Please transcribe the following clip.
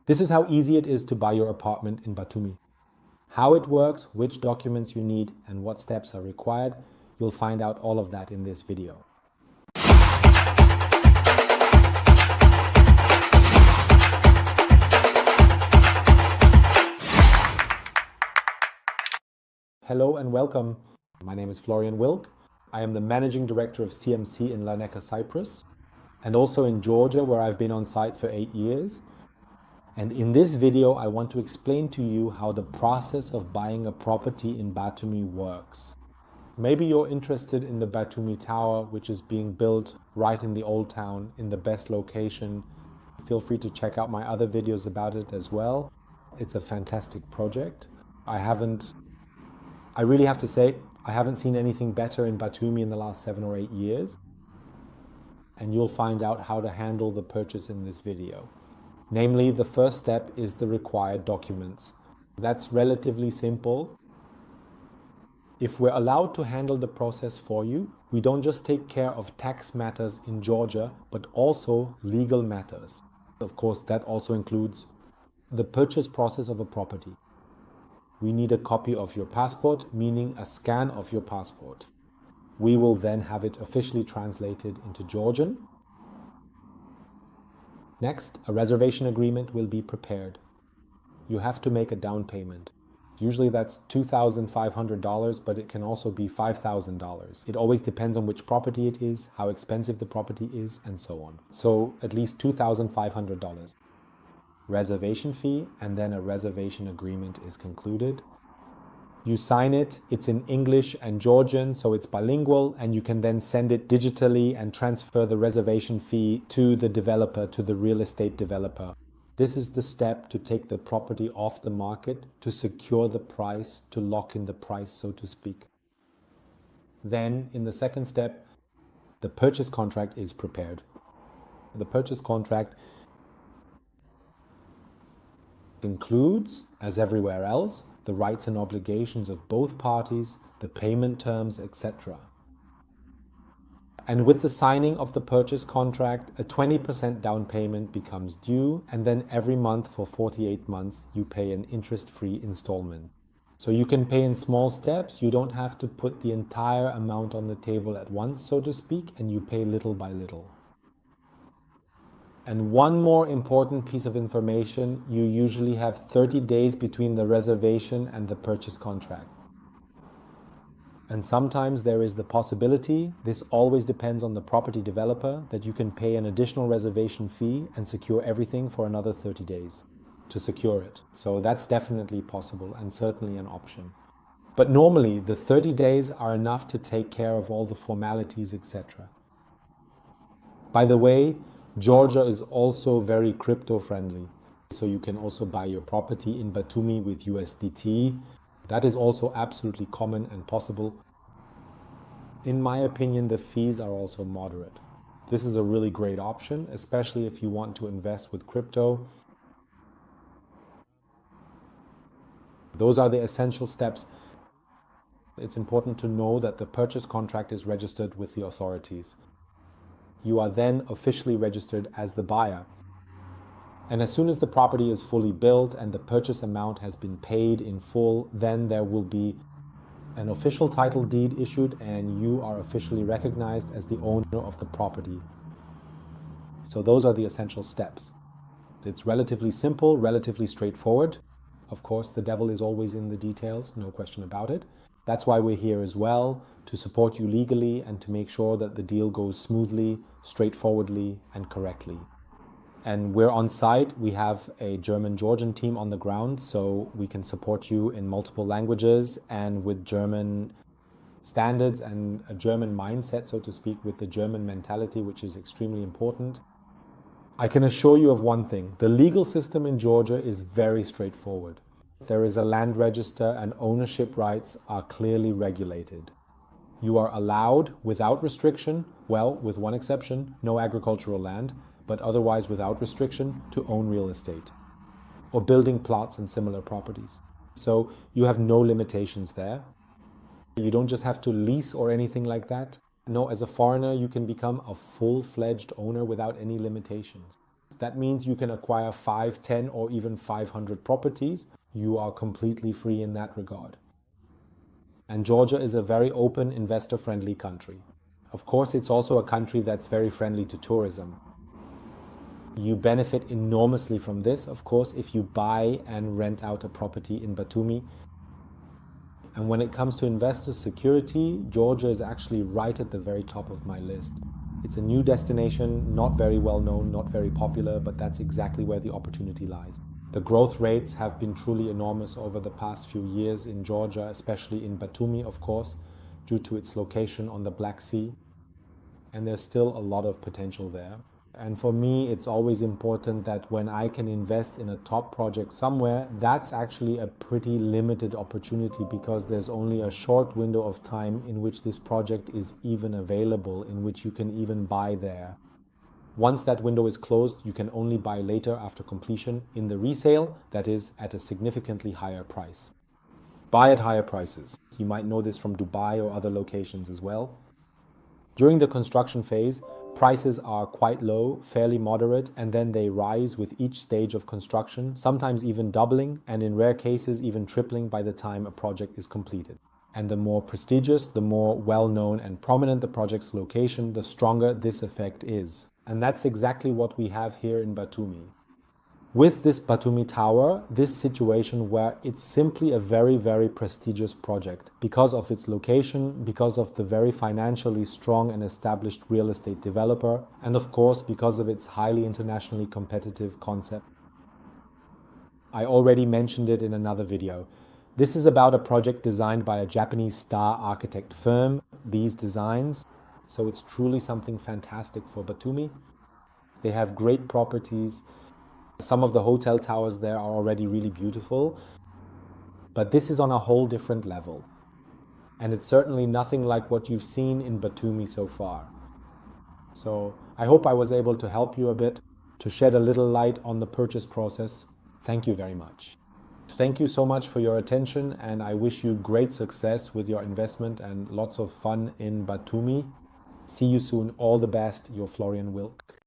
This is how easy it is to buy your apartment in Batumi. How it works, which documents you need, and what steps are required, you'll find out all of that in this video. Hello and welcome. My name is Florian Wilk. I am the Managing Director of CMC in Larnaca, Cyprus, and also in Georgia, where I've been on site for 8 years. And in this video, I want to explain to you how the process of buying a property in Batumi works. Maybe you're interested in the Batumi Tower, which is being built right in the old town, in the best location. Feel free to check out my other videos about it as well. It's a fantastic project. I really have to say, I haven't seen anything better in Batumi in the last 7 or 8 years. And you'll find out how to handle the purchase in this video. Namely, the first step is the required documents. That's relatively simple. If we're allowed to handle the process for you, we don't just take care of tax matters in Georgia, but also legal matters. Of course, that also includes the purchase process of a property. We need a copy of your passport, meaning a scan of your passport. We will then have it officially translated into Georgian. Next, a reservation agreement will be prepared. You have to make a down payment. Usually that's $2,500, but it can also be $5,000. It always depends on which property it is, how expensive the property is, and so on. So at least $2,500. Reservation fee, and then a reservation agreement is concluded. You sign it, it's in English and Georgian, so it's bilingual, and you can then send it digitally and transfer the reservation fee to the developer, to the real estate developer. This is the step to take the property off the market, to secure the price, to lock in the price, so to speak. Then, in the second step, the purchase contract is prepared. The purchase contract includes, as everywhere else, the rights and obligations of both parties, the payment terms, etc. And with the signing of the purchase contract, a 20% down payment becomes due, and then every month for 48 months, you pay an interest-free installment. So you can pay in small steps. You don't have to put the entire amount on the table at once, so to speak, and you pay little by little. And one more important piece of information, you usually have 30 days between the reservation and the purchase contract. And sometimes there is the possibility, this always depends on the property developer, that you can pay an additional reservation fee and secure everything for another 30 days to secure it. So that's definitely possible and certainly an option. But normally the 30 days are enough to take care of all the formalities, etc. By the way, Georgia is also very crypto friendly. So you can also buy your property in Batumi with USDT. That is also absolutely common and possible. In my opinion, the fees are also moderate. This is a really great option, especially if you want to invest with crypto. Those are the essential steps. It's important to know that the purchase contract is registered with the authorities. You are then officially registered as the buyer. And as soon as the property is fully built and the purchase amount has been paid in full, then there will be an official title deed issued and you are officially recognized as the owner of the property. So those are the essential steps. It's relatively simple, relatively straightforward. Of course, the devil is always in the details, no question about it. That's why we're here as well, to support you legally and to make sure that the deal goes smoothly, straightforwardly, and correctly. And we're on site. We have a German-Georgian team on the ground, so we can support you in multiple languages and with German standards and a German mindset, so to speak, with the German mentality, which is extremely important. I can assure you of one thing. The legal system in Georgia is very straightforward. There is a land register and ownership rights are clearly regulated. You are allowed, without restriction, well, with one exception, no agricultural land, but otherwise without restriction, to own real estate or building plots and similar properties. So you have no limitations there. You don't just have to lease or anything like that. No, as a foreigner, you can become a full-fledged owner without any limitations. That means you can acquire 5, 10, or even 500 properties. You are completely free in that regard. And Georgia is a very open, investor-friendly country. Of course, it's also a country that's very friendly to tourism. You benefit enormously from this, of course, if you buy and rent out a property in Batumi. And when it comes to investor security, Georgia is actually right at the very top of my list. It's a new destination, not very well known, not very popular, but that's exactly where the opportunity lies. The growth rates have been truly enormous over the past few years in Georgia, especially in Batumi, of course, due to its location on the Black Sea. And there's still a lot of potential there. And for me, it's always important that when I can invest in a top project somewhere, that's actually a pretty limited opportunity, because there's only a short window of time in which this project is even available, in which you can even buy there. Once that window is closed, you can only buy later after completion in the resale, that is at a significantly higher price. Buy at higher prices. You might know this from Dubai or other locations as well. During the construction phase, prices are quite low, fairly moderate, and then they rise with each stage of construction, sometimes even doubling, and in rare cases even tripling by the time a project is completed. And the more prestigious, the more well-known and prominent the project's location, the stronger this effect is. And that's exactly what we have here in Batumi. With this Batumi Tower, this situation where it's simply a very, very prestigious project because of its location, because of the very financially strong and established real estate developer, and of course because of its highly internationally competitive concept. I already mentioned it in another video. This is about a project designed by a Japanese star architect firm, These Designs. So it's truly something fantastic for Batumi. They have great properties. Some of the hotel towers there are already really beautiful, but this is on a whole different level. And it's certainly nothing like what you've seen in Batumi so far. So I hope I was able to help you a bit, to shed a little light on the purchase process. Thank you very much. Thank you so much for your attention, and I wish you great success with your investment and lots of fun in Batumi. See you soon. All the best. Your Florian Wilk.